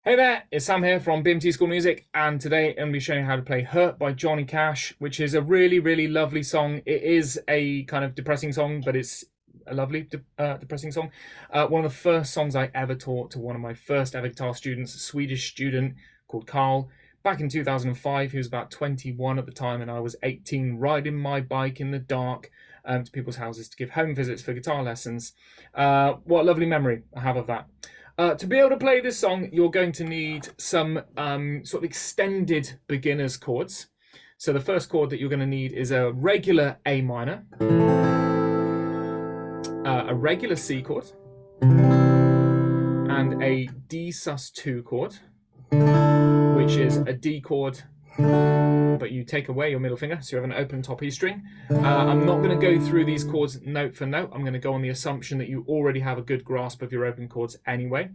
Hey there, it's Sam here from BMT School Music, and today I'm going to be showing you how to play Hurt by Johnny Cash, which is a really, really lovely song. It is a kind of depressing song, but it's a lovely depressing song. One of the first songs I ever taught to one of my first ever guitar students, a Swedish student called Carl, back in 2005. He was about 21 at the time, and I was 18, riding my bike in the dark to people's houses to give home visits for guitar lessons. What a lovely memory I have of that. To be able to play this song, you're going to need some sort of extended beginner's chords. So the first chord that you're going to need is a regular A minor, a regular C chord, and a D sus2 chord, which is a D chord, but you take away your middle finger, so you have an open top E string. I'm not going to go through these chords note for note. I'm going to go on the assumption that you already have a good grasp of your open chords anyway.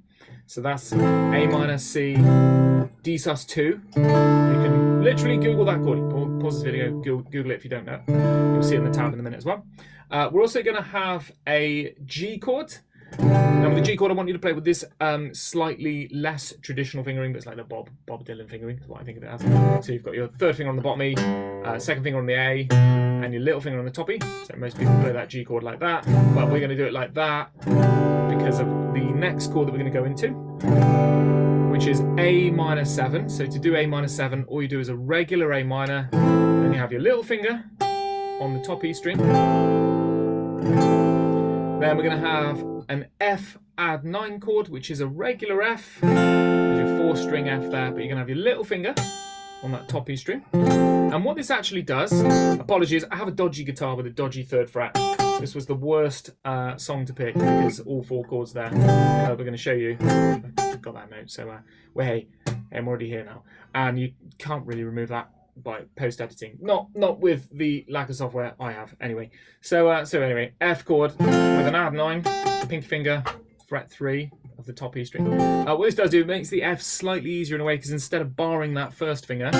So that's A minor, C, D sus2. You can literally Google that chord. Pause this video, Google it if you don't know. You'll see it in the tab in a minute as well. We're also going to have a G chord. Now with the G chord, I want you to play with this slightly less traditional fingering, but it's like the Bob Dylan fingering, is what I think of it as. So you've got your third finger on the bottom E, second finger on the A, and your little finger on the top E. So most people play that G chord like that, but we're going to do it like that because of the next chord that we're going to go into, which is A minor 7. So to do A minor 7, all you do is a regular A minor, then you have your little finger on the top E string. Then we're going to have an F add 9 chord, which is a regular F. There's your 4-string F there, but you're going to have your little finger on that top E string. And what this actually does, apologies, I have a dodgy guitar with a dodgy 3rd fret. This was the worst song to pick because all 4 chords there. We're going to show you. I've got that note, so hey, I'm already here now. And you can't really remove that by post-editing, not with the lack of software I have anyway. So anyway, F chord with an add 9, pinky finger, fret 3 of the top E string. What this does do, it makes the F slightly easier in a way, because instead of barring that first finger,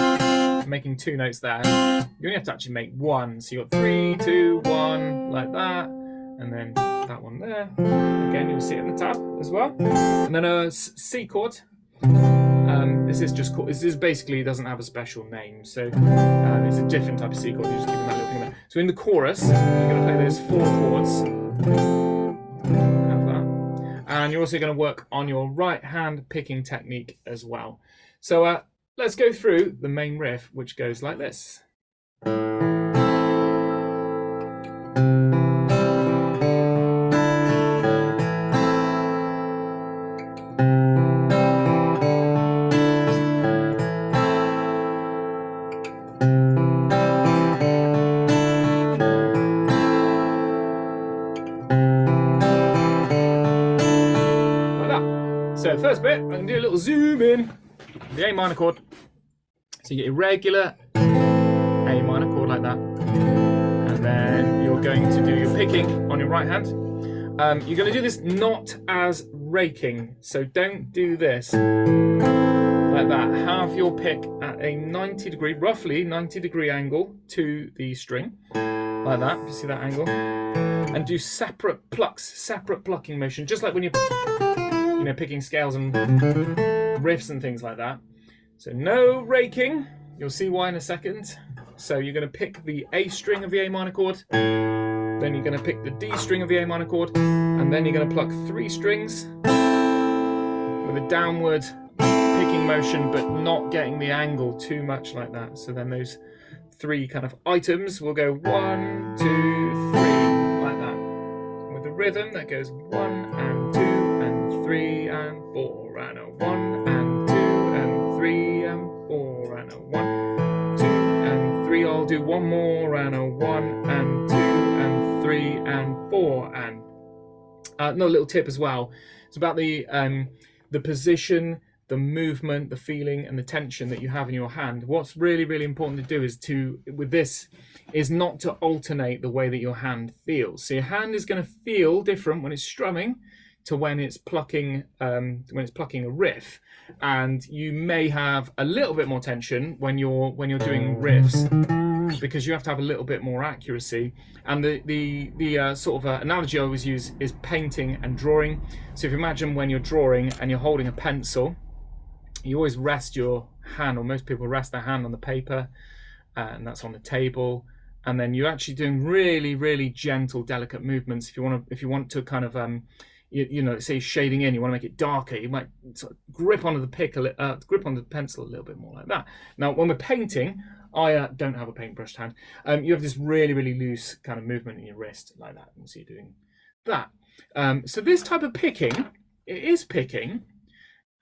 making 2 notes there, you only have to actually make 1. So you got 3, 2, 1 like that, and then that one there. Again, you'll see it in the tab as well. And then a C chord. This is basically doesn't have a special name, so it's a different type of C chord. You're just giving that little thing there. So in the chorus, you're going to play those 4 chords. Have that, and you're also going to work on your right hand picking technique as well. So let's go through the main riff, which goes like this. So first bit, I'm going to do a little zoom in, the A minor chord. So you get a regular A minor chord like that. And then you're going to do your picking on your right hand. You're going to do this not as raking, so don't do this like that. Have your pick at a 90 degree, roughly 90 degree angle to the string, like that, you see that angle? And do separate plucks, separate plucking motion, just like when you're picking scales and riffs and things like that. So no raking, you'll see why in a second. So you're going to pick the A string of the A minor chord, then you're going to pick the D string of the A minor chord, and then you're going to pluck 3 strings with a downward picking motion, but not getting the angle too much like that. So then those 3 kind of items will go 1, 2, 3 like that. With the rhythm that goes 1 and 2 and 3 and 4 and a 1 and 2 and 3 and 4 and a 1, 2 and 3. I'll do one more and a 1 and 2 and 3 and 4. And another little tip as well. It's about the position, the movement, the feeling, and the tension that you have in your hand. What's really, really important to do is not to alternate the way that your hand feels. So your hand is going to feel different when it's strumming to when it's plucking a riff, and you may have a little bit more tension when you're doing riffs, because you have to have a little bit more accuracy. And the sort of analogy I always use is painting and drawing. So if you imagine when you're drawing and you're holding a pencil, you always rest your hand, or most people rest their hand on the paper, and that's on the table. And then you're actually doing really, really gentle, delicate movements. If you want to kind of you know, say shading in, you want to make it darker, you might sort of grip onto the grip onto the pencil a little bit more like that. Now, when we're painting, I don't have a paintbrushed hand. You have this really, really loose kind of movement in your wrist like that. And so you're doing that. So this type of picking, it is picking.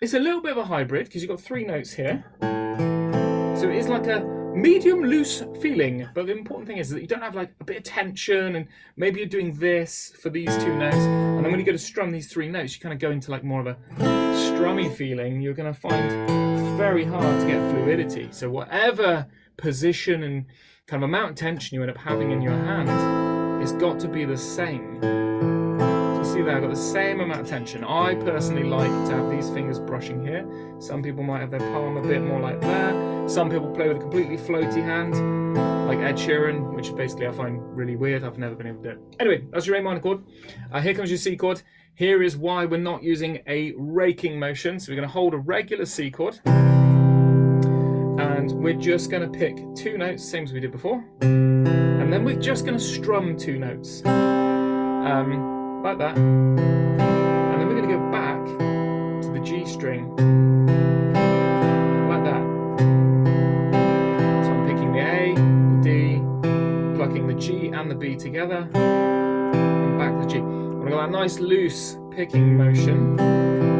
It's a little bit of a hybrid because you've got 3 notes here. So it is like a medium loose feeling, but the important thing is that you don't have like a bit of tension, and maybe you're doing this for these 2 notes, and then when you go to strum these 3 notes, you kind of go into like more of a strummy feeling. You're going to find it's very hard to get fluidity. So whatever position and kind of amount of tension you end up having in your hand, it's got to be the same. See there, I've got the same amount of tension. I personally like to have these fingers brushing here. Some people might have their palm a bit more like there. Some people play with a completely floaty hand, like Ed Sheeran, which basically I find really weird. I've never been able to do it. Anyway, that's your A minor chord. Here comes your C chord. Here is why we're not using a raking motion. So we're going to hold a regular C chord, and we're just going to pick 2 notes, same as we did before, and then we're just going to strum 2 notes. Like that, and then we're going to go back to the G string, like that. So I'm picking the A, the D, plucking the G and the B together, and back to the G. When I got that nice loose picking motion,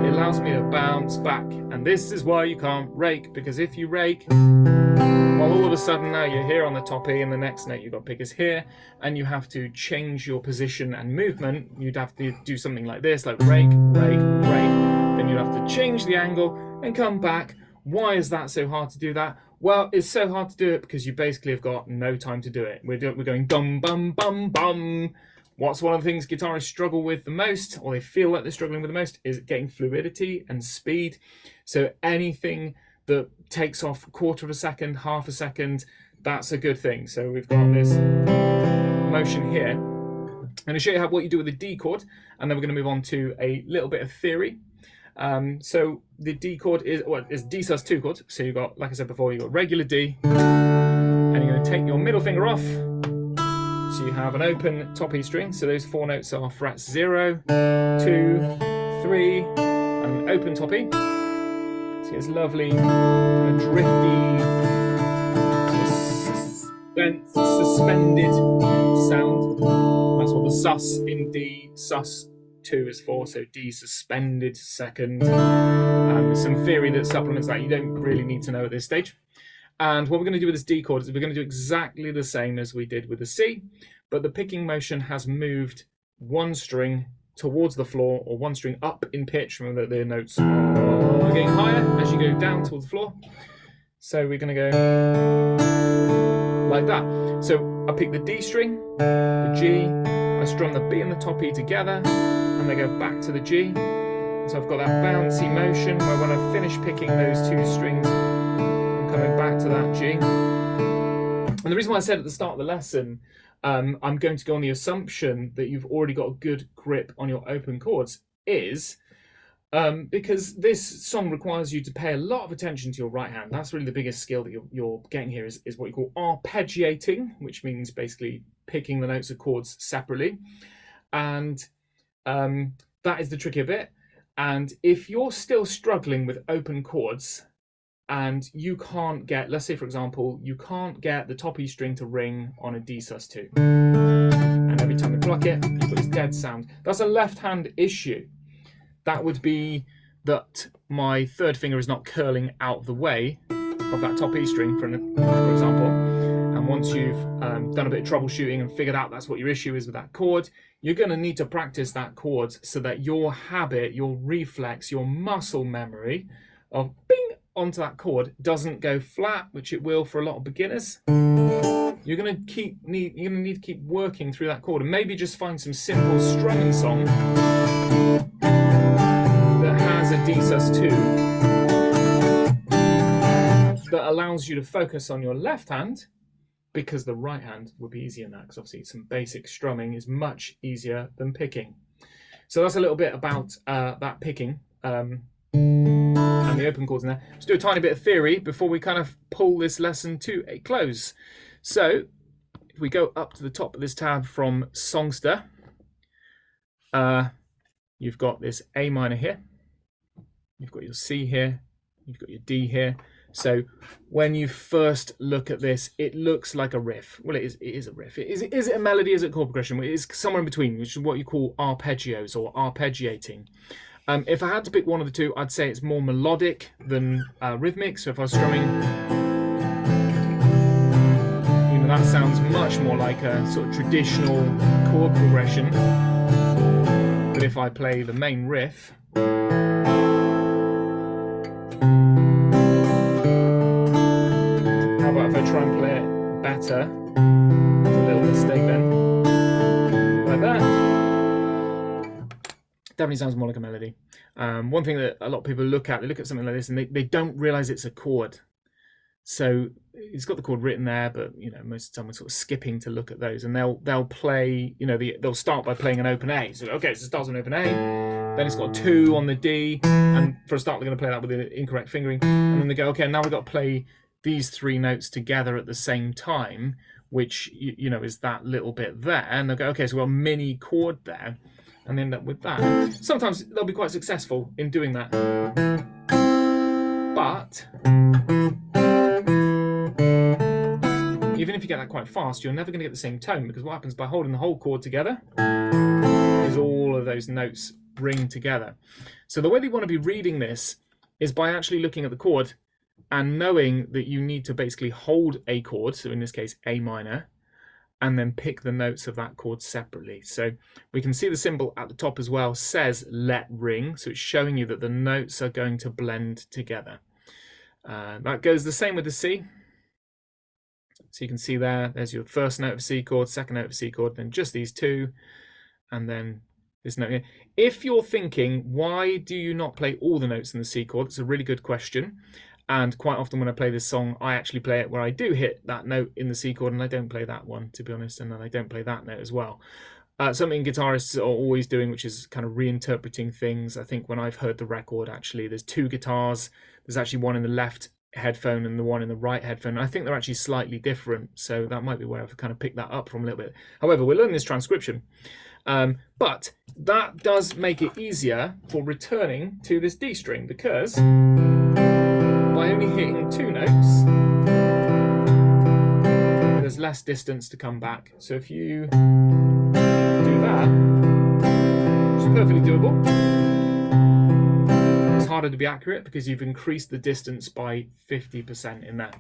it allows me to bounce back, and this is why you can't rake, because if you rake, well, all of a sudden now you're here on the top E, and the next note you've got to pick is here, and you have to change your position and movement. You'd have to do something like this, like rake, rake, rake. Then you'd have to change the angle and come back. Why is that so hard to do that? Well, it's so hard to do it because you basically have got no time to do it. We're going dum, bum, bum, bum. What's one of the things guitarists struggle with the most, or they feel like they're struggling with the most, is getting fluidity and speed. So anything that takes off a quarter of a second, half a second, that's a good thing. So we've got this motion here. I'm going to show you what you do with the D chord, and then we're going to move on to a little bit of theory. So the D chord is D sus2 chord. So you've got, like I said before, you've got regular D, and you're going to take your middle finger off. So you have an open top E string. So those 4 notes are frets 0, 2, 3, and an open top E. So it's lovely, kind of drifty, suspended sound. That's what the sus in D sus2 is for. So D suspended second. Some theory that supplements that you don't really need to know at this stage. And what we're going to do with this D chord is we're going to do exactly the same as we did with the C, but the picking motion has moved 1 string towards the floor, or 1 string up in pitch. Remember that the notes are getting higher as you go down towards the floor. So we're going to go like that. So I pick the D string, the G, I strum the B and the top E together, and they go back to the G. So I've got that bouncy motion where when I finish picking those 2 strings, I'm coming back to that G. And the reason why I said at the start of the lesson, I'm going to go on the assumption that you've already got a good grip on your open chords is because this song requires you to pay a lot of attention to your right hand. That's really the biggest skill that you're getting here is what you call arpeggiating, which means basically picking the notes of chords separately. And that is the trickier bit. And if you're still struggling with open chords, and you can't get, let's say for example, you can't get the top E string to ring on a D sus2, and every time you pluck it, you've got this dead sound. That's a left hand issue. That would be that my 3rd finger is not curling out of the way of that top E string, for example. And once you've done a bit of troubleshooting and figured out that's what your issue is with that chord, you're going to need to practice that chord so that your habit, your reflex, your muscle memory of bing onto that chord doesn't go flat, which it will for a lot of beginners. You're going to need to keep working through that chord, and maybe just find some simple strumming song that has a D sus2 that allows you to focus on your left hand, because the right hand would be easier than that, because obviously some basic strumming is much easier than picking. So that's a little bit about that picking. And and the open chords in there. Let's do a tiny bit of theory before we kind of pull this lesson to a close. So if we go up to the top of this tab from Songsterr, you've got this A minor here, you've got your C here, you've got your D here. So when you first look at this, it looks like a riff. Well, it is a riff. Is it a melody? Is it a chord progression? It is somewhere in between, which is what you call arpeggios or arpeggiating. If I had to pick one of the two, I'd say it's more melodic than rhythmic. So if I was strumming, you know, that sounds much more like a sort of traditional chord progression. But if I play the main riff, how about if I try and play it better? There's a little mistake then, like that. Definitely sounds more like a melody. One thing that a lot of people look at, they look at something like this and they don't realize it's a chord. So it's got the chord written there, but you know, most of the time we're sort of skipping to look at those, and they'll play, you know, they'll start by playing an open A. So okay, so it starts on open A, then it's got 2 on the D, and for a start they're going to play that with the incorrect fingering, and then they go, okay, now we've got to play these 3 notes together at the same time, which you know is that little bit there, and they'll go, okay, so we've got a mini chord there, and end up with that. Sometimes they'll be quite successful in doing that, but even if you get that quite fast, you're never going to get the same tone, because what happens by holding the whole chord together is all of those notes ring together. So the way that you want to be reading this is by actually looking at the chord and knowing that you need to basically hold a chord, so in this case A minor, and then pick the notes of that chord separately. So we can see the symbol at the top as well says let ring, so it's showing you that the notes are going to blend together. That goes the same with the C. So you can see there's your first note of C chord, second note of C chord, then just these 2, and then this note here. If you're thinking, why do you not play all the notes in the C chord? It's a really good question. And quite often when I play this song, I actually play it where I do hit that note in the C chord, and I don't play that one, to be honest, and then I don't play that note as well. Something guitarists are always doing, which is kind of reinterpreting things. I think when I've heard the record, actually, there's 2 guitars. There's actually one in the left headphone and the one in the right headphone. I think they're actually slightly different, so that might be where I've kind of picked that up from a little bit. However, we're learning this transcription, but that does make it easier for returning to this D string, because by only hitting 2 notes, there's less distance to come back. So if you do that, which is perfectly doable, it's harder to be accurate because you've increased the distance by 50% in there.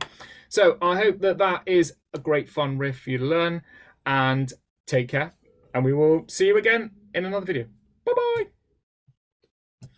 So I hope that that is a great fun riff for you to learn, and take care, and we will see you again in another video. Bye bye.